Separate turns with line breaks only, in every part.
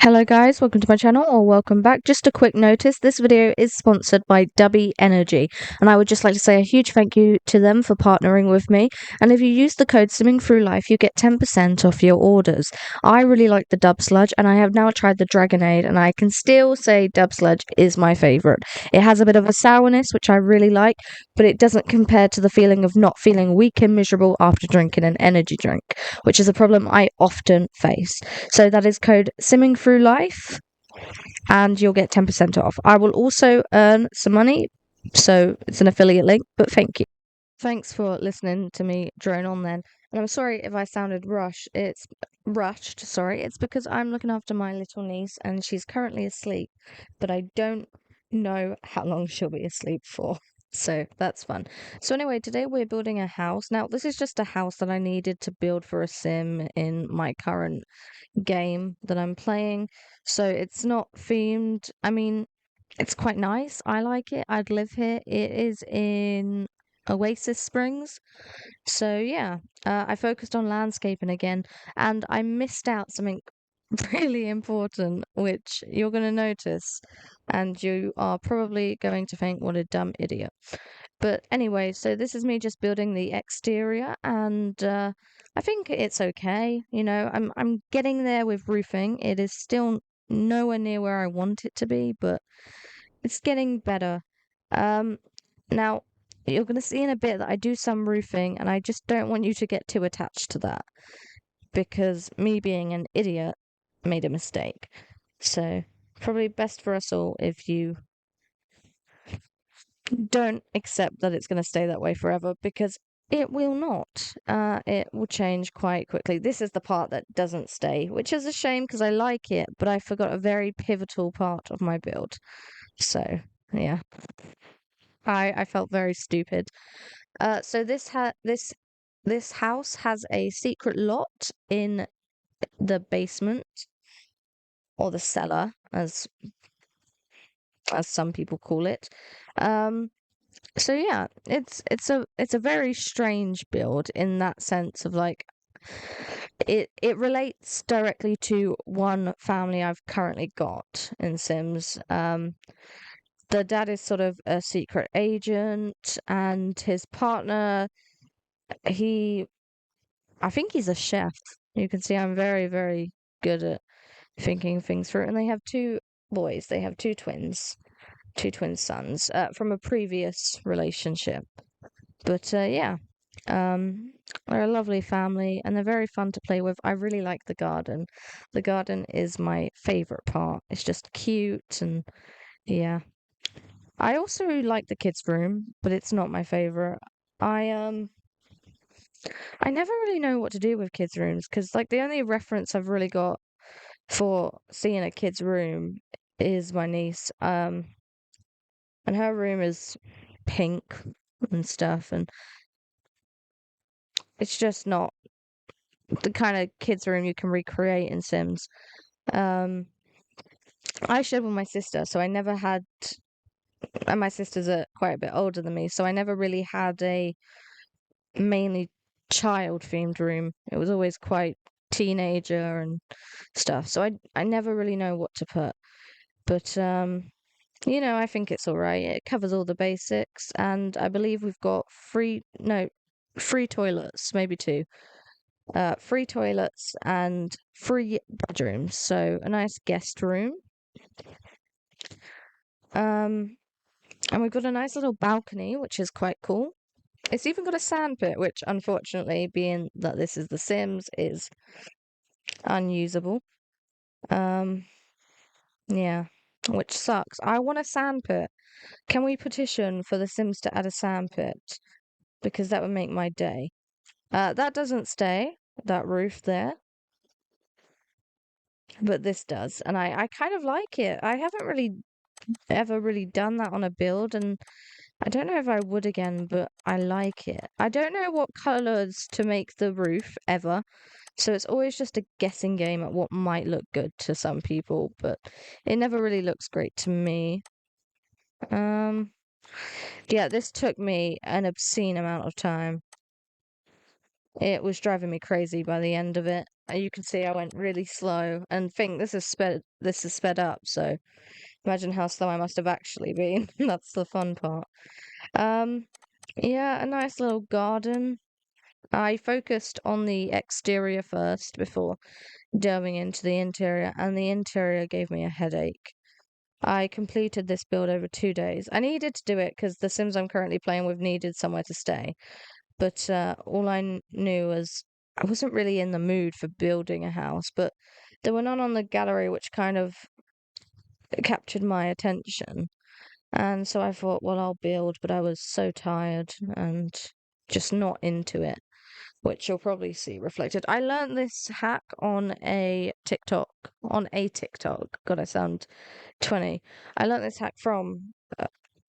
Hello guys, welcome to my channel or welcome back. Just a quick notice, this video is sponsored by Dubby Energy and I would just like to say a huge thank you to them for partnering with me, and if you use the code Simming Through Life you get 10% off your orders. I really like the Dub Sludge and I have now tried the Dragonade and I can still say Dub Sludge is my favourite. It has a bit of a sourness which I really like, but it doesn't compare to the feeling of not feeling weak and miserable after drinking an energy drink, which is a problem I often face. So that is code Simming Through Life, and you'll get 10% off. I will also earn some money, so it's an affiliate link, but thank you. Thanks for listening to me drone on then. And I'm sorry if I sounded rushed, sorry. It's because I'm looking after my little niece and she's currently asleep, but I don't know how long she'll be asleep for. So that's fun. So anyway, today we're building a house. Now, this is just a house that I needed to build for a sim in my current game that I'm playing. So it's not themed. I mean, it's quite nice. I like it. I'd live here. It is in Oasis Springs. So yeah, I focused on landscaping again, and I missed out something really important, which you're going to notice, and you are probably going to think, what a dumb idiot. But anyway, so this is me just building the exterior, and I think it's okay. You know, I'm getting there with roofing. It is still nowhere near where I want it to be, but it's getting better. Um, Now you're gonna see in a bit that I do some roofing, and I just don't want you to get too attached to that because me being an idiot made a mistake. So probably best for us all if you don't accept that it's going to stay that way forever, because it will not. It will change quite quickly. This is the part that doesn't stay, which is a shame because I like it, but I forgot a very pivotal part of my build. So, yeah. I felt very stupid. So this house has a secret lot in the basement, or the cellar, as some people call it. Um, so yeah, it's a very strange build in that sense of like it relates directly to one family I've currently got in Sims. The dad is sort of a secret agent, and his partner, he I think he's a chef. You can see I'm very, very good at thinking things through. And they have two boys. They have two twin sons from a previous relationship. But yeah, they're a lovely family and they're very fun to play with. I really like the garden. The garden is my favorite part. It's just cute, and yeah. I also like the kids' room, but it's not my favorite. I um I never really know what to do with kids' rooms because like the only reference I've really got for seeing a kid's room is my niece. And her room is pink and stuff, and it's just not the kind of kids' room you can recreate in Sims. Um, I shared with my sister, so I never had, and my sister's quite a bit older than me, so I never really had a mainly child themed room. It was always quite teenager and stuff. So I never really know what to put. But you know, I think it's all right. It covers all the basics, and I believe we've got three toilets, maybe two. Three toilets and three bedrooms, so a nice guest room. Um, and we've got a nice little balcony, which is quite cool. It's even got a sandpit, which unfortunately, being that this is The Sims, is unusable. Um, yeah, which sucks. I want a sandpit. Can we petition for The Sims to add a sandpit? Because that would make my day. That doesn't stay, that roof there, but this does, and I kind of like it. I haven't really ever really done that on a build, and I don't know if I would again, but I like it. I don't know what colors to make the roof ever, so it's always just a guessing game at what might look good to some people, but it never really looks great to me. Um, yeah, this took me an obscene amount of time. It was driving me crazy by the end of it. you can see I went really slow and think this is sped up, so imagine how slow I must have actually been. That's the fun part. Um, yeah, a nice little garden. I focused on the exterior first before delving into the interior, and the interior gave me a headache. I completed this build over 2 days. I needed to do it because the Sims I'm currently playing with needed somewhere to stay. But all knew was I wasn't really in the mood for building a house, but there were none on the gallery which kind of captured my attention. And so I thought, well, I'll build, but I was so tired and just not into it, which you'll probably see reflected. I learned this hack on a TikTok, God, I sound 20. I learned this hack from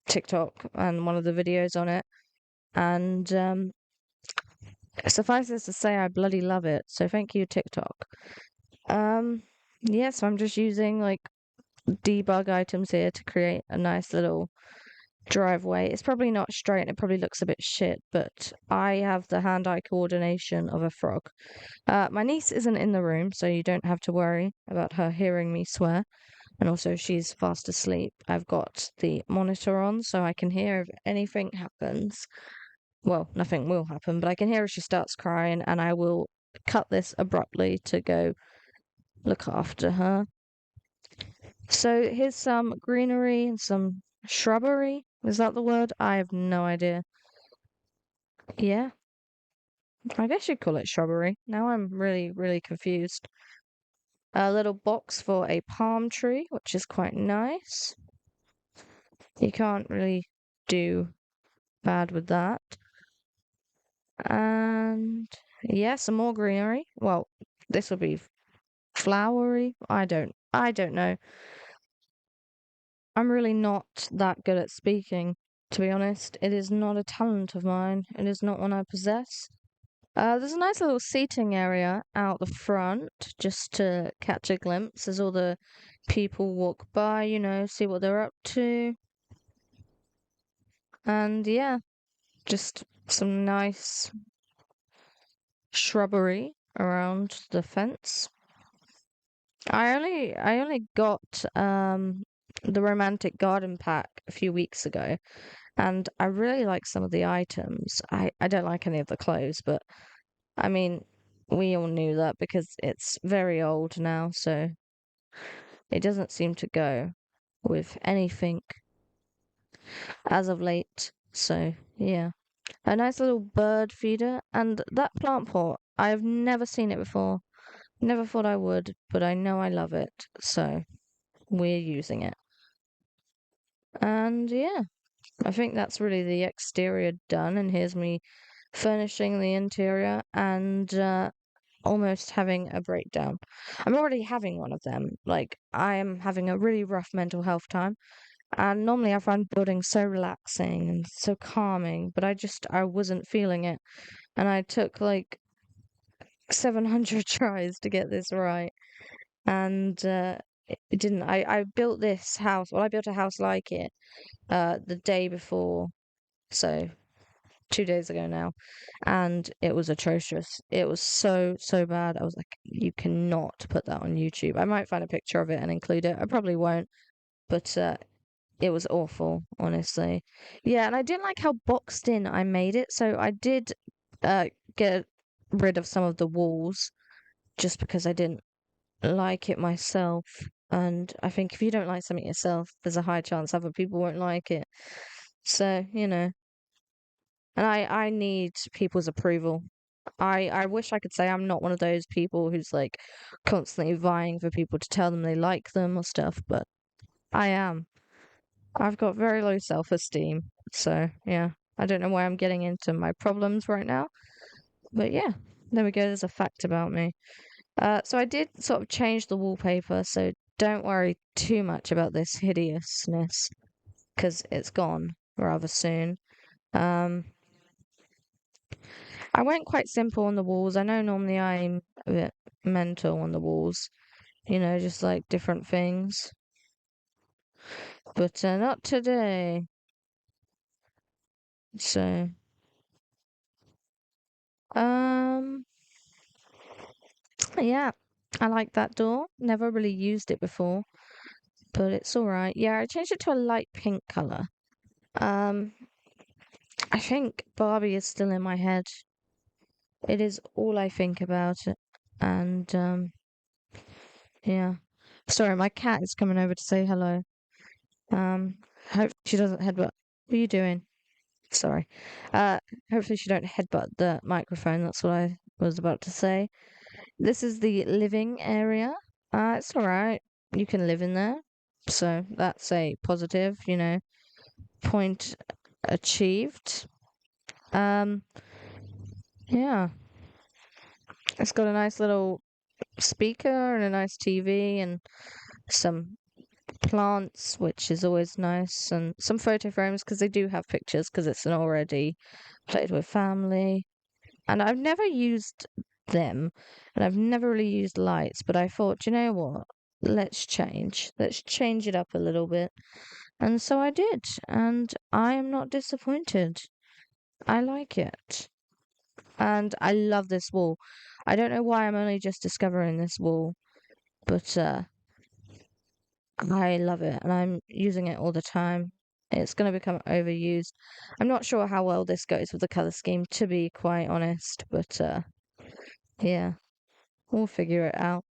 TikTok and one of the videos on it. And suffice it to say, I bloody love it. So thank you, TikTok. Um, yeah, so I'm just using like debug items here to create a nice little driveway. It's probably not straight and it probably looks a bit shit, but I have the hand-eye coordination of a frog. My niece isn't in the room, so you don't have to worry about her hearing me swear. And also, she's fast asleep. I've got the monitor on, so I can hear if anything happens. Well, nothing will happen, but I can hear if she starts crying, and I will cut this abruptly to go look after her. So here's some greenery and some shrubbery. Is that the word? I have no idea. Yeah, I guess you'd call it shrubbery. Now I'm really, really confused. A little box for a palm tree, which is quite nice. You can't really do bad with that. And yeah, some more greenery. Well, this will be flowery. I don't know. I'm really not that good at speaking, to be honest. It is not a talent of mine. It is not one I possess. There's a nice little seating area out the front just to catch a glimpse as all the people walk by, see what they're up to. And yeah, just some nice shrubbery around the fence. I only got the romantic garden pack a few weeks ago, and I really like some of the items. I don't like any of the clothes, but I mean, we all knew that because it's very old now, so it doesn't seem to go with anything as of late. So, yeah. A nice little bird feeder, and that plant pot, I've never seen it before. Never thought I would, but I know I love it, so we're using it. And yeah, I think that's really the exterior done, and here's me furnishing the interior and almost having a breakdown. I'm already having one of them. Like, I am having a really rough mental health time. And normally I find building so relaxing and so calming, but I wasn't feeling it. And I took like 700 tries to get this right. And it didn't. I built this house. Well, I built a house like it the day before. So 2 days ago now, and it was atrocious. It was so, so bad. I was like, you cannot put that on YouTube. I might find a picture of it and include it. I probably won't, but it was awful, honestly. Yeah, and I didn't like how boxed in I made it, so I did uh get rid of some of the walls just because I didn't like it myself. And I think if you don't like something yourself, there's a high chance other people won't like it. So, and I need people's approval. I wish I could say I'm not one of those people who's like constantly vying for people to tell them they like them or stuff, but I am. I've got very low self-esteem. So, yeah. I don't know why I'm getting into my problems right now. But yeah, there we go. There's a fact about me. So I did sort of change the wallpaper, so don't worry too much about this hideousness because it's gone rather soon. Um, I went quite simple on the walls. I know normally I'm a bit mental on the walls, just like different things, but not today. So, um, Yeah, I like that door. Never really used it before, but it's all right. Yeah, I changed it to a light pink color. Um, I think Barbie is still in my head. It is all I think about it. And yeah. Sorry, my cat is coming over to say hello. Um, hope she doesn't headbutt. What are you doing? Sorry. Uh, hopefully she don't headbutt the microphone. That's what I was about to say. This is the living area. It's all right. You can live in there. So that's a positive, point achieved. Um, yeah. It's got a nice little speaker and a nice TV and some plants, which is always nice, and some photo frames because they do have pictures because it's an already played with family. And I've never used them, and I've never really used lights, but I thought, you know what? Let's change. Let's change it up a little bit. And so I did, and I am not disappointed. I like it. And I love this wall. I don't know why I'm only just discovering this wall, but I love it and I'm using it all the time. It's going to become overused. I'm not sure how well this goes with the color scheme, to be quite honest, but yeah, we'll figure it out.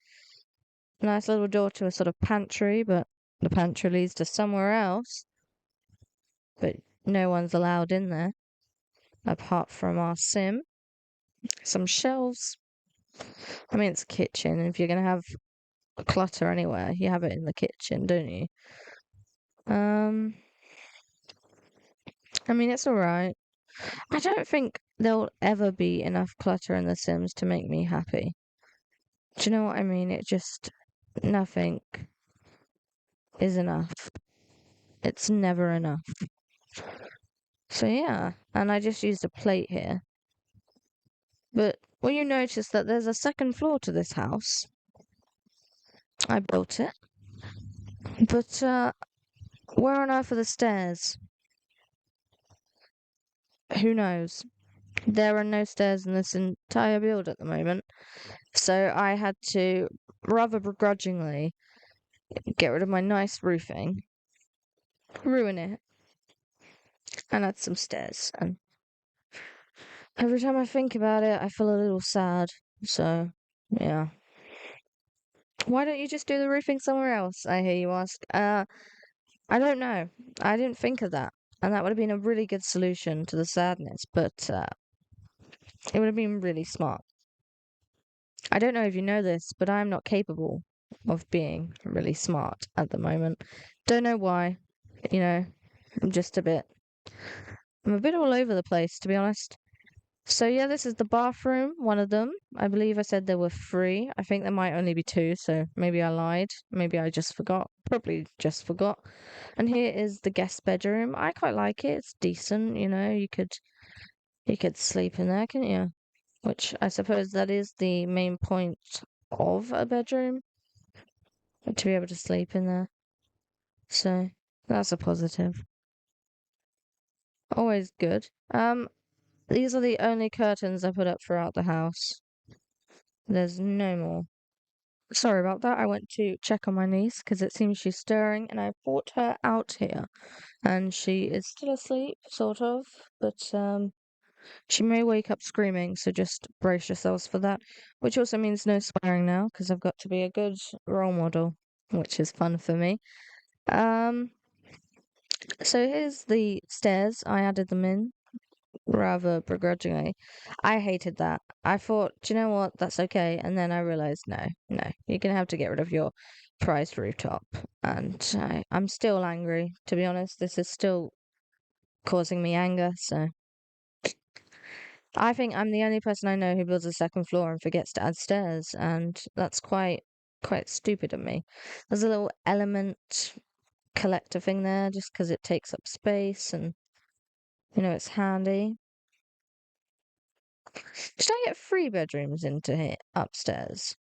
Nice little door to a sort of pantry, but the pantry leads to somewhere else, but no one's allowed in there apart from our sim. Some shelves. I mean, it's a kitchen. If you're going to have clutter anywhere, you have it in the kitchen, don't you? Um, I mean, it's all right. I don't think there'll ever be enough clutter in The Sims to make me happy. Do you know what I mean? It just, nothing is enough. It's never enough. So yeah, and I just used a plate here. But will you notice that there's a second floor to this house? I built it. But where on earth are the stairs? Who knows? There are no stairs in this entire build at the moment. So I had to, rather begrudgingly, get rid of my nice roofing, ruin it, and add some stairs. And every time I think about it, I feel a little sad. So, yeah. Why don't you just do the roofing somewhere else? I hear you ask. I don't know. I didn't think of that. And that would have been a really good solution to the sadness, but it would have been really smart. I don't know if you know this, but I'm not capable of being really smart at the moment. Don't know why. You know, I'm just a bit, I'm a bit all over the place, to be honest. So yeah, this is the bathroom, one of them. I believe I said there were three. I think there might only be two, so maybe I lied. Maybe I just forgot. Probably just forgot. And here is the guest bedroom. I quite like it. It's decent, you could sleep in there, couldn't you? Which I suppose that is the main point of a bedroom, to be able to sleep in there. So that's a positive. Always good. These are the only curtains I put up throughout the house. There's no more. Sorry about that. I went to check on my niece because it seems she's stirring, and I brought her out here, and she is still asleep, sort of, but she may wake up screaming, so just brace yourselves for that. Which also means no swearing now because I've got to be a good role model, which is fun for me. Um, so here's the stairs. I added them in rather begrudgingly. I hated that. I thought, do you know what? That's okay. And then I realized, no, no, you're gonna have to get rid of your prized rooftop. And I'm still angry, to be honest. This is still causing me anger. So I think I'm the only person I know who builds a second floor and forgets to add stairs, and that's quite stupid of me. There's a little element collector thing there just because it takes up space and it's handy. Should I get three bedrooms into here upstairs?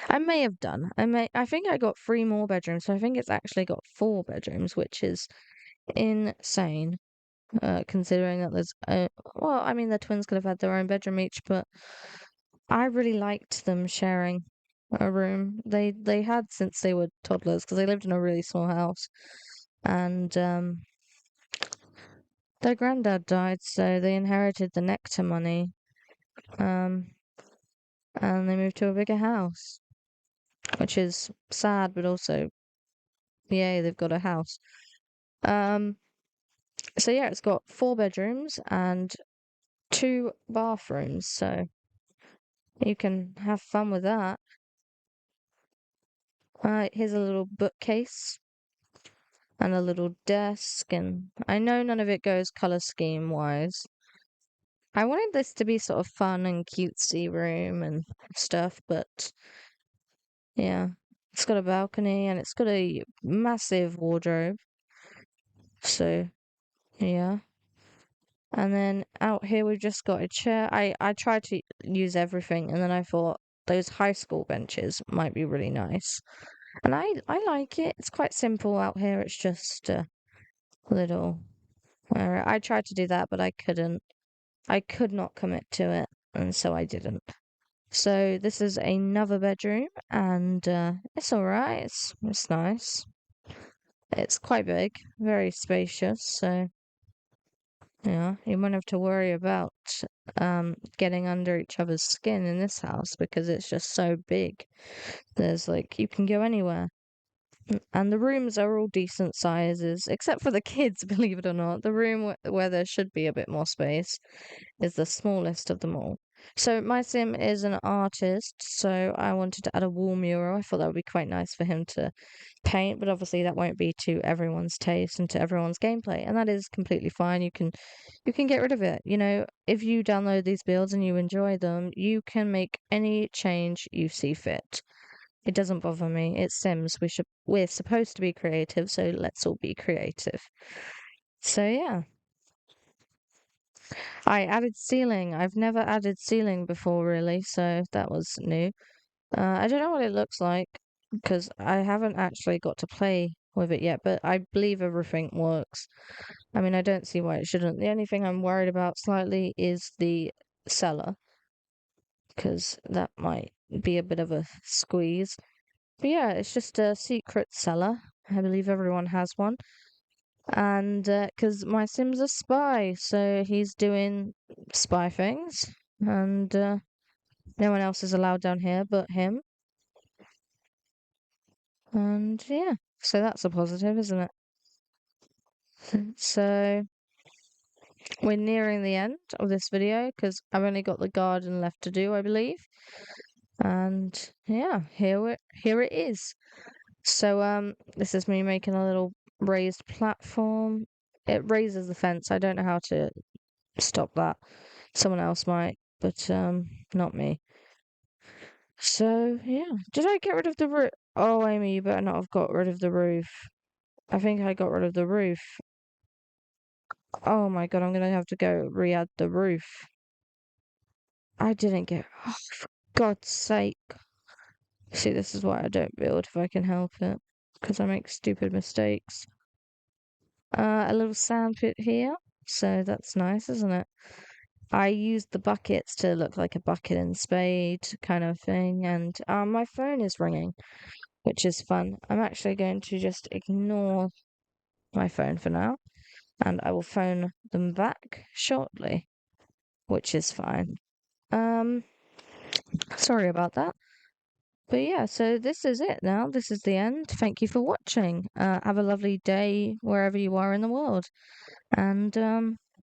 I may have done. I think I got three more bedrooms, so I think it's actually got four bedrooms, which is insane. Considering that well, I mean, the twins could have had their own bedroom each, but I really liked them sharing a room. They had since they were toddlers because they lived in a really small house, and their granddad died, so they inherited the Nectar money, um, and they moved to a bigger house, which is sad, but also yay, they've got a house. Um, so yeah, it's got 4 bedrooms and 2 bathrooms, so you can have fun with that. Here's a little bookcase and a little desk, and I know none of it goes color scheme wise. I wanted this to be sort of fun and cutesy room and stuff, but yeah, it's got a balcony and it's got a massive wardrobe. So yeah, and then out here we've just got a chair. I tried to use everything, and then I thought those high school benches might be really nice, and I like it. It's quite simple out here. It's just a little. I tried to do that, but I couldn't. I could not commit to it, and so I didn't. So this is another bedroom, and it's all right. It's nice. It's quite big, very spacious. So yeah, you won't have to worry about getting under each other's skin in this house because it's just so big. There's like you can go anywhere. And the rooms are all decent sizes, except for the kids, believe it or not. The room where there should be a bit more space is the smallest of them all. So my sim is an artist, so I wanted to add a wall mural. I thought that would be quite nice for him to paint, but obviously that won't be to everyone's taste and to everyone's gameplay, and that is completely fine. You can get rid of it. You know, if you download these builds and you enjoy them, you can make any change you see fit. It doesn't bother me. It's Sims. We're supposed to be creative, so let's all be creative. So yeah. I added ceiling. I've never added ceiling before really, so that was new. I don't know what it looks like because I haven't actually got to play with it yet, but I believe everything works. I mean, I don't see why it shouldn't. The only thing I'm worried about slightly is the cellar because that might be a bit of a squeeze. But yeah, it's just a secret cellar. I believe everyone has one. And because my Sim's a spy, so he's doing spy things, and no one else is allowed down here but him. And yeah, so that's a positive, isn't it? So we're nearing the end of this video because I've only got the garden left to do, I believe. And yeah, here it is. So this is me making a little raised platform. It raises the fence. I don't know how to stop that. Someone else might, but not me. So yeah, did I get rid of the roof? Oh, Amy, you better not have got rid of the roof. I think I got rid of the roof. Oh my god, I'm gonna have to go re-add the roof. I didn't get. Oh, for God's sake! See, this is why I don't build if I can help it, because I make stupid mistakes. A little sand pit here, so that's nice, isn't it? I used the buckets to look like a bucket and spade kind of thing, and my phone is ringing, which is fun. I'm actually going to just ignore my phone for now, and I will phone them back shortly, which is fine. Um, sorry about that. But yeah, so this is it now. This is the end. Thank you for watching. Have a lovely day wherever you are in the world. And